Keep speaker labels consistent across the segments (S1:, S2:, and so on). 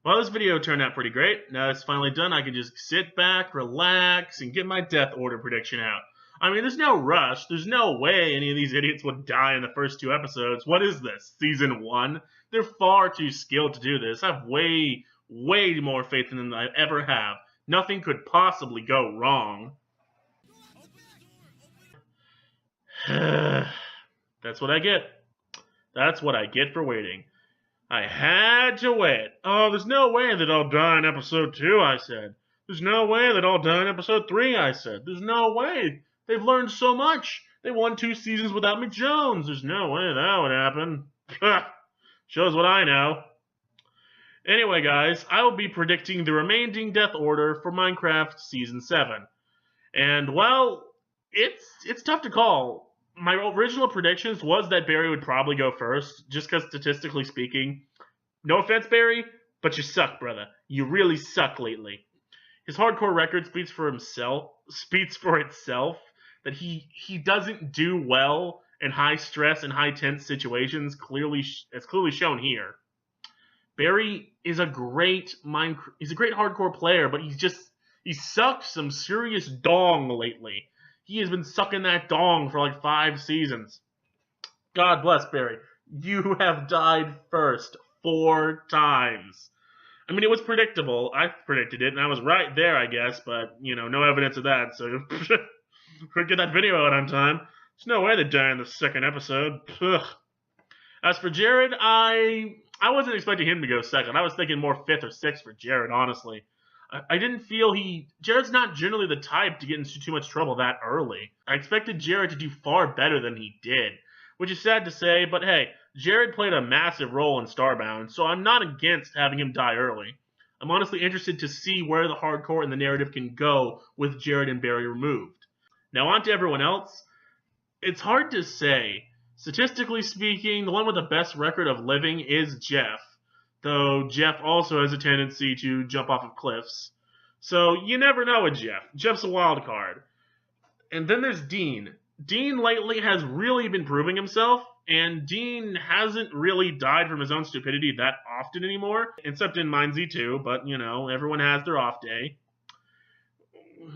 S1: Well, this video turned out pretty great. Now it's finally done, I can just sit back, relax, and get my death order prediction out. I mean, there's no rush. There's no way any of these idiots would die in the first two episodes. What is this, season 1? They're far too skilled to do this. I have way more faith in them than I ever have. Nothing could possibly go wrong. That's what I get. That's what I get for waiting. I had to wait. Oh, there's no way that I'll die in episode 2, I said. There's no way that I'll die in episode 3, I said. There's no way. They've learned so much. They won 2 seasons without McJones. There's no way that would happen. Shows what I know. Anyway, guys, I will be predicting the remaining death order for Minecraft Season 7. And, well, it's tough to call. My original predictions was that Barry would probably go first, just because statistically speaking, no offense, Barry, but you suck, brother. You really suck lately. His hardcore record speaks for itself that he doesn't do well in high stress and high tense situations. It's clearly shown here. Barry is a great hardcore player, but he sucks some serious dong lately. He has been sucking that dong for like 5 seasons. God bless Barry. You have died first 4 times. I mean, it was predictable. I predicted it, and I was right there, I guess, but, you know, no evidence of that, so couldn't get that video out on time. There's no way they'd die in the second episode. Ugh. As for Jared, I wasn't expecting him to go second. I was thinking more 5th or 6th for Jared, honestly. I didn't feel Jared's not generally the type to get into too much trouble that early. I expected Jared to do far better than he did, which is sad to say, but hey, Jared played a massive role in Starbound, so I'm not against having him die early. I'm honestly interested to see where the hardcore and the narrative can go with Jared and Barry removed. Now on to everyone else. It's hard to say. Statistically speaking, the one with the best record of living is Jeff, though Jeff also has a tendency to jump off of cliffs. So you never know with Jeff. Jeff's a wild card. And then there's Dean. Dean lately has really been proving himself, and Dean hasn't really died from his own stupidity that often anymore, except in Mine Z2, but, you know, everyone has their off day.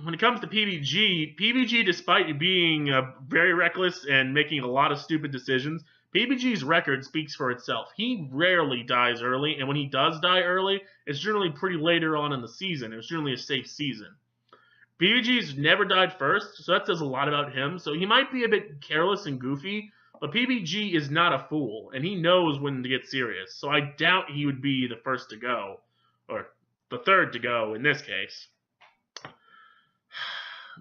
S1: When it comes to PBG, despite being very reckless and making a lot of stupid decisions, PBG's record speaks for itself. He rarely dies early, and when he does die early, it's generally pretty later on in the season. It's generally a safe season. PBG's never died first, so that says a lot about him. So he might be a bit careless and goofy, but PBG is not a fool, and he knows when to get serious. So I doubt he would be the first to go, or the third to go in this case.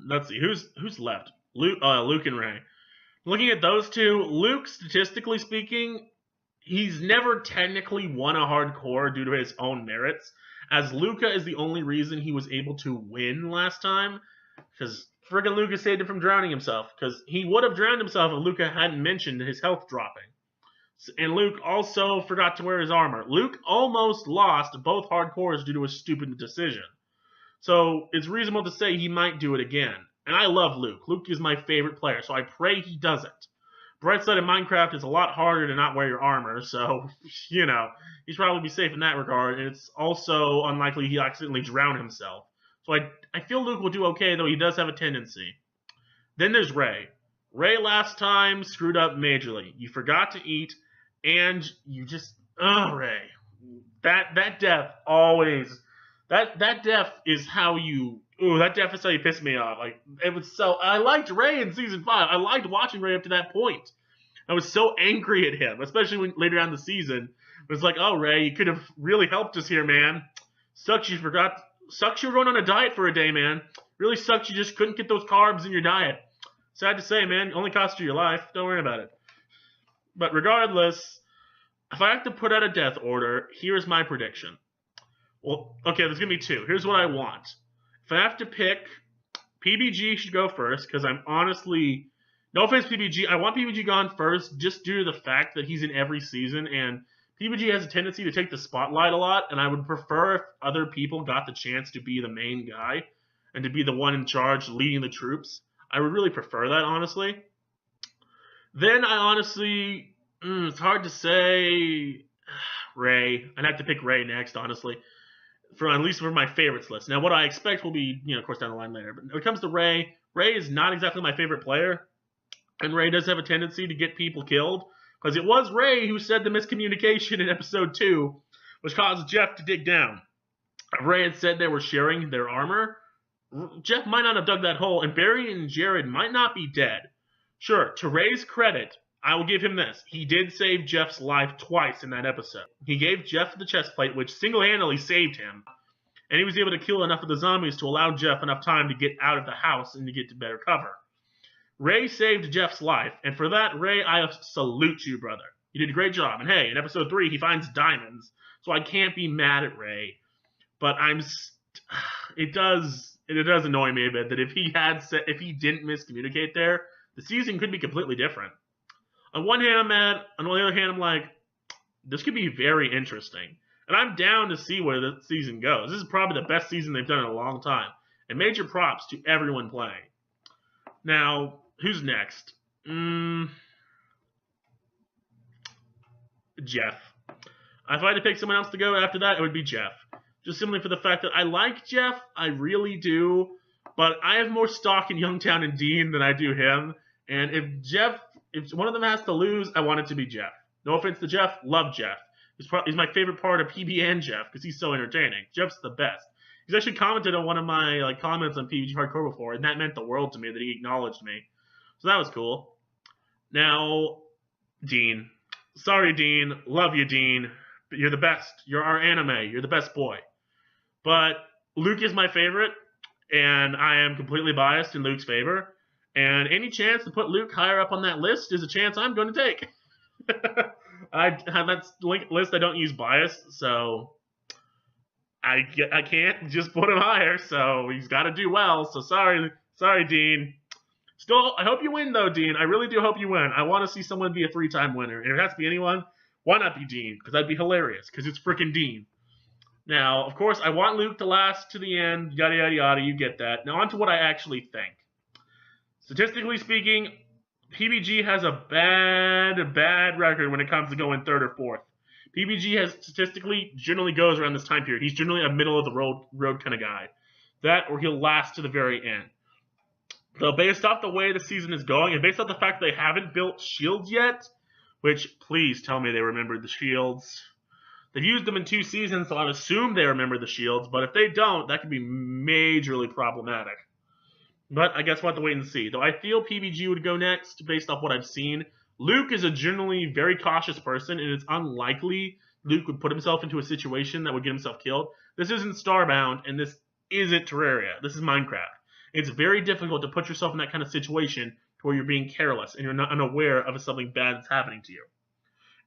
S1: Let's see, who's left? Luke and Ray. Looking at those two, Luke, statistically speaking, he's never technically won a hardcore due to his own merits, as Luca is the only reason he was able to win last time, because friggin' Luca saved him from drowning himself, because he would have drowned himself if Luca hadn't mentioned his health dropping. And Luke also forgot to wear his armor. Luke almost lost both hardcores due to a stupid decision. So it's reasonable to say he might do it again. And I love Luke. Luke is my favorite player, so I pray he doesn't. Bright side of Minecraft is a lot harder to not wear your armor, so, you know, he's probably be safe in that regard. And it's also unlikely he accidentally drown himself. So I feel Luke will do okay, though he does have a tendency. Then there's Ray. Ray last time screwed up majorly. You forgot to eat, and you just... Ray. That death always... That death is how you... that death is how you piss me off. Like, it was so... I liked Ray in Season 5. I liked watching Ray up to that point. I was so angry at him, especially when later on in the season. It was like, oh, Ray, you could have really helped us here, man. Sucks you forgot... Sucks you were going on a diet for a day, man. Really sucks you just couldn't get those carbs in your diet. Sad to say, man. Only cost you your life. Don't worry about it. But regardless, if I have to put out a death order, here's my prediction. Well, okay, there's going to be 2. Here's what I want. If I have to pick, PBG should go first, because I'm honestly... No offense, PBG. I want PBG gone first, just due to the fact that he's in every season, and PBG has a tendency to take the spotlight a lot, and I would prefer if other people got the chance to be the main guy, and to be the one in charge leading the troops. I would really prefer that, honestly. Then I honestly... it's hard to say... Ray. I'd have to pick Ray next, honestly, for at least for my favorites list. Now, what I expect will be, of course, down the line later. But when it comes to Ray, Ray is not exactly my favorite player, and Ray does have a tendency to get people killed, because it was Ray who said the miscommunication in episode 2, which caused Jeff to dig down. If Ray had said they were sharing their armor, Jeff might not have dug that hole, and Barry and Jared might not be dead. Sure, to Ray's credit, I will give him this. He did save Jeff's life twice in that episode. He gave Jeff the chest plate, which single-handedly saved him, and he was able to kill enough of the zombies to allow Jeff enough time to get out of the house and to get to better cover. Ray saved Jeff's life, and for that, Ray, I salute you, brother. You did a great job. And hey, in episode 3, he finds diamonds, so I can't be mad at Ray. But it does annoy me a bit that if he didn't miscommunicate there, the season could be completely different. On one hand, I'm mad. On the other hand, I'm like, this could be very interesting. And I'm down to see where the season goes. This is probably the best season they've done in a long time. And major props to everyone playing. Now, who's next? Jeff. If I had to pick someone else to go after that, it would be Jeff. Just simply for the fact that I like Jeff. I really do. But I have more stock in Youngtown and Dean than I do him. And if one of them has to lose, I want it to be Jeff. No offense to Jeff. Love Jeff. He's my favorite part of PB and Jeff because he's so entertaining. Jeff's the best. He's actually commented on one of my comments on PBG Hardcore before, and that meant the world to me that he acknowledged me. So that was cool. Now, Dean. Sorry, Dean. Love you, Dean. But you're the best. You're our anime. You're the best boy. But Luke is my favorite, and I am completely biased in Luke's favor. And any chance to put Luke higher up on that list is a chance I'm going to take. That list I don't use bias, so I can't just put him higher. So he's got to do well. So sorry, Dean. Still, I hope you win though, Dean. I really do hope you win. I want to see someone be a 3-time winner. And if it has to be anyone, why not be Dean? Because that'd be hilarious. Because it's freaking Dean. Now, of course, I want Luke to last to the end. Yada yada yada. You get that. Now on to what I actually think. Statistically speaking, PBG has a bad record when it comes to going 3rd or 4th. PBG has statistically generally goes around this time period. He's generally a middle of the road kind of guy. That or he'll last to the very end. So based off the way the season is going, and based off the fact they haven't built shields yet, which please tell me they remembered the shields. They've used them in 2 seasons, so I'd assume they remember the shields, but if they don't, that could be majorly problematic. But I guess we'll have to wait and see. Though I feel PBG would go next based off what I've seen. Luke is a generally very cautious person, and it's unlikely Luke would put himself into a situation that would get himself killed. This isn't Starbound, and this isn't Terraria. This is Minecraft. It's very difficult to put yourself in that kind of situation where you're being careless and you're not unaware of something bad that's happening to you.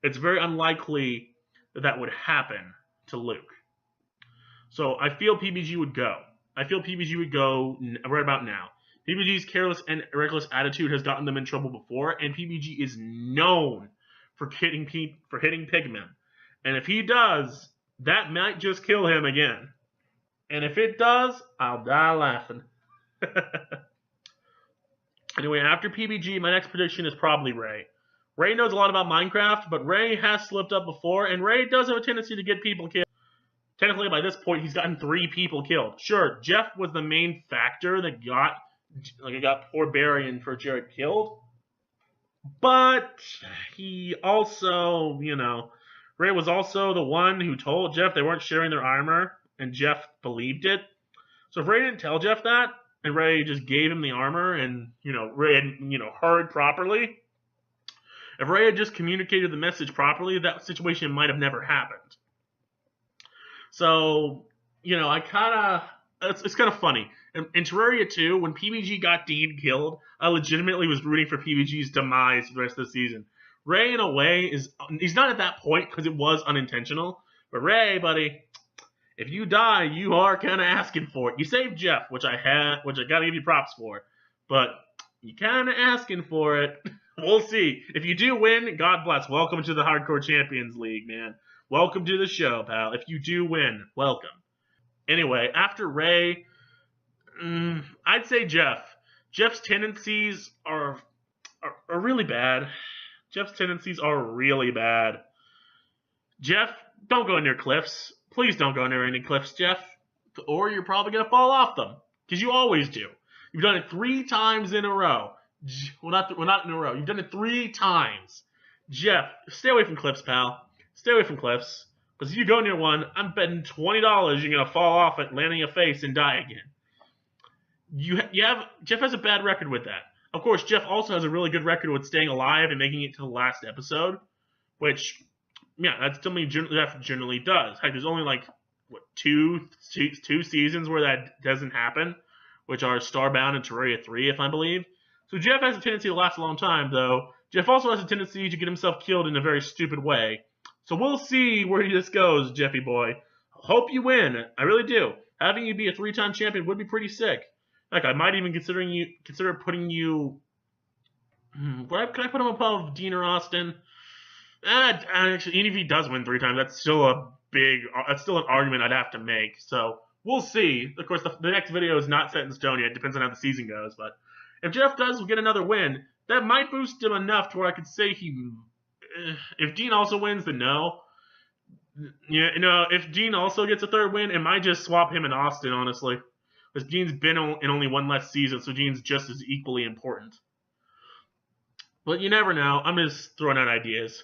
S1: It's very unlikely that would happen to Luke. So I feel PBG would go. I feel PBG would go right about now. PBG's careless and reckless attitude has gotten them in trouble before, and PBG is known for hitting pigmen. And if he does, that might just kill him again. And if it does, I'll die laughing. Anyway, after PBG, my next prediction is probably Ray. Ray knows a lot about Minecraft, but Ray has slipped up before, and Ray does have a tendency to get people killed. Technically, by this point, he's gotten 3 people killed. Sure, Jeff was the main factor that got poor Barry and for Jared killed. But he also, Ray was also the one who told Jeff they weren't sharing their armor, and Jeff believed it. So if Ray didn't tell Jeff that, and Ray just gave him the armor, and, Ray had, heard properly, if Ray had just communicated the message properly, that situation might have never happened. So, it's kind of funny. In Terraria 2, when PBG got Dean killed, I legitimately was rooting for PBG's demise for the rest of the season. Ray, in a way, he's not at that point because it was unintentional. But Ray, buddy, if you die, you are kind of asking for it. You saved Jeff, which I gotta give you props for. But you kind of asking for it. We'll see. If you do win, God bless. Welcome to the Hardcore Champions League, man. Welcome to the show, pal. If you do win, welcome. Anyway, after Ray, I'd say Jeff. Jeff's tendencies are really bad. Jeff's tendencies are really bad. Jeff don't go near cliffs. Please don't go near any cliffs, Jeff. Or you're probably going to fall off them. Because you always do. You've done it 3 times in a row. Well, not in a row. You've done it 3 times. Jeff, stay away from cliffs, pal. Stay away from cliffs. Because if you go near one, I'm betting $20 you're going to fall off it, land on your face, and die again. Jeff has a bad record with that. Of course, Jeff also has a really good record with staying alive and making it to the last episode, which, yeah, that's something Jeff generally does. Heck, there's only like two seasons where that doesn't happen, which are Starbound and Terraria 3, if I believe. So Jeff has a tendency to last a long time, though. Jeff also has a tendency to get himself killed in a very stupid way. So we'll see where this goes, Jeffy boy. Hope you win. I really do. Having you be a 3-time champion would be pretty sick. Like, I might even consider putting you. Could I put him above Dean or Austin? Actually, even if he does win 3 times, that's still an argument I'd have to make. So we'll see. Of course, the next video is not set in stone yet. It depends on how the season goes. But if Jeff does get another win, that might boost him enough to where I could say if Dean also wins, then no. Yeah, if Dean also gets a 3rd win, it might just swap him and Austin, honestly. Because Dean's been in only 1 less season, so Dean's just as equally important. But you never know. I'm just throwing out ideas.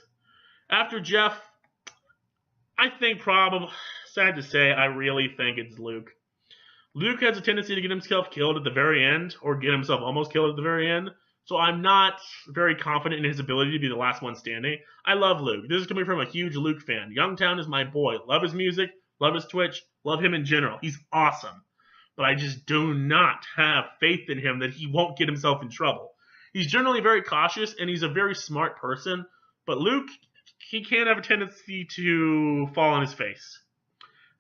S1: After Jeff, I think sad to say, I really think it's Luke. Luke has a tendency to get himself killed at the very end, or get himself almost killed at the very end. So I'm not very confident in his ability to be the last one standing. I love Luke. This is coming from a huge Luke fan. Youngtown is my boy. Love his music, love his Twitch, love him in general. He's awesome. But I just do not have faith in him that he won't get himself in trouble. He's generally very cautious, and he's a very smart person. But Luke, he can have a tendency to fall on his face.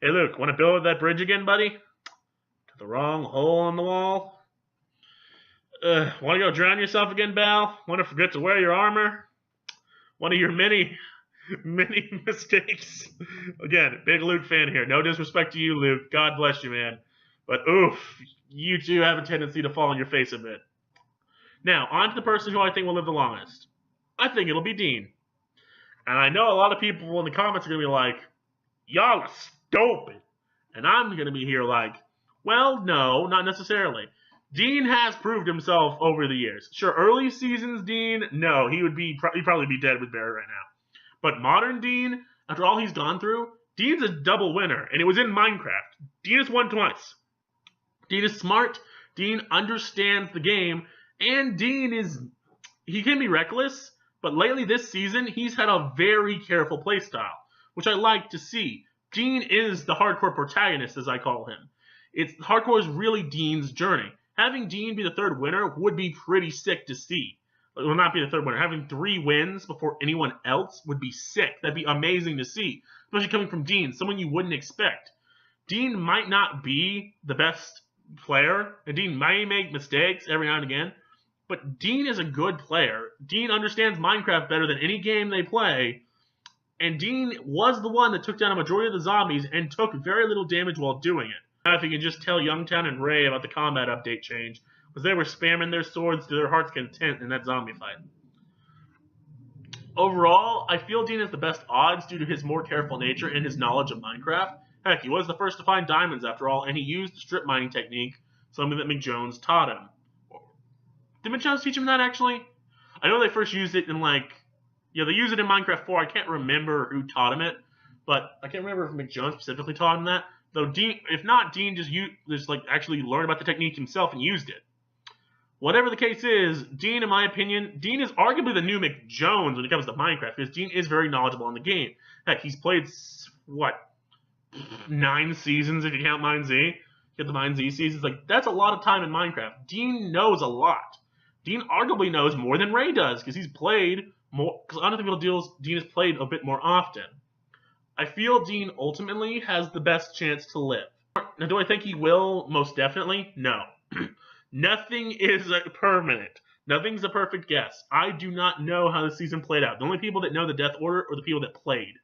S1: Hey, Luke, want to build that bridge again, buddy? To the wrong hole in the wall? Want to go drown yourself again, Bal? Want to forget to wear your armor? One of your many mistakes. Again, big Luke fan here. No disrespect to you, Luke. God bless you, man. But oof, you two have a tendency to fall on your face a bit. Now, on to the person who I think will live the longest. I think it'll be Dean. And I know a lot of people in the comments are going to be like, y'all are stupid. And I'm going to be here like, well, no, not necessarily. Dean has proved himself over the years. Sure, early seasons Dean, no, he'd probably be dead with Barry right now. But modern Dean, after all he's gone through, Dean's a double winner, and it was in Minecraft. Dean has won twice. Dean is smart, Dean understands the game, and he can be reckless, but lately this season, he's had a very careful playstyle, which I like to see. Dean is the hardcore protagonist, as I call him. Hardcore is really Dean's journey. Having Dean be the 3rd winner would be pretty sick to see. Well, not be the 3rd winner. Having 3 wins before anyone else would be sick. That'd be amazing to see, especially coming from Dean, someone you wouldn't expect. Dean might not be the best player, and Dean might make mistakes every now and again, but Dean is a good player. Dean understands Minecraft better than any game they play, and Dean was the one that took down a majority of the zombies and took very little damage while doing it. Now, if you can just tell Youngtown and Ray about the combat update change, because they were spamming their swords to their heart's content in that zombie fight. Overall, I feel Dean has the best odds due to his more careful nature and his knowledge of Minecraft. Heck, he was the first to find diamonds after all, and he used the strip mining technique, something that McJones taught him. Did McJones teach him that, actually? I know they first used it in, they use it in Minecraft 4. I can't remember who taught him it, but I can't remember if McJones specifically taught him that. Though Dean, if not, Dean just actually learned about the technique himself and used it. Whatever the case is, Dean, in my opinion, Dean is arguably the new McJones when it comes to Minecraft, because Dean is very knowledgeable in the game. Heck, he's played, 9 seasons if you count Mine Z. Get the Mine Z seasons. That's a lot of time in Minecraft. Dean knows a lot. Dean arguably knows more than Ray does, because he's played more, because on other people's deals, Dean has played a bit more often. I feel Dean ultimately has the best chance to live. Now, do I think he will? Most definitely, no. Nothing is permanent. Nothing's a perfect guess. I do not know how the season played out. The only people that know the death order are the people that played.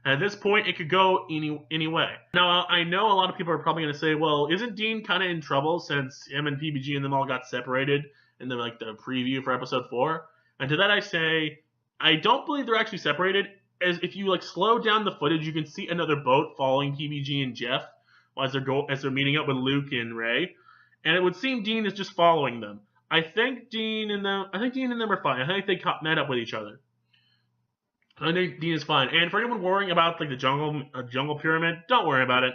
S1: And at this point, it could go any way. Now, I know a lot of people are probably going to say, well, isn't Dean kind of in trouble since him and PBG and them all got separated in the preview for episode 4? And to that I say, I don't believe they're actually separated. as if you like slow down the footage, you can see another boat following PBG and Jeff as they're meeting up with Luke and Ray, and it would seem Dean is just following them. I think Dean and them are fine. I think they met up with each other. I think Dean is fine. And for anyone worrying about like the jungle pyramid, don't worry about it.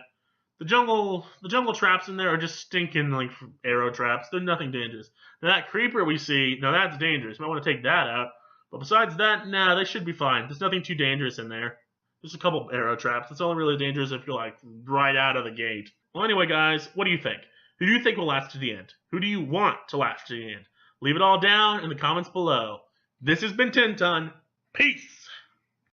S1: The jungle traps in there are just stinking like arrow traps. They're nothing dangerous. Now that creeper we see, now that's dangerous. Might want to take that out. But besides that, nah, they should be fine. There's nothing too dangerous in there. Just a couple arrow traps. It's only really dangerous if you're like right out of the gate. Well, anyway, guys, what do you think? Who do you think will last to the end? Who do you want to last to the end? Leave it all down in the comments below. This has been Tenton. Peace!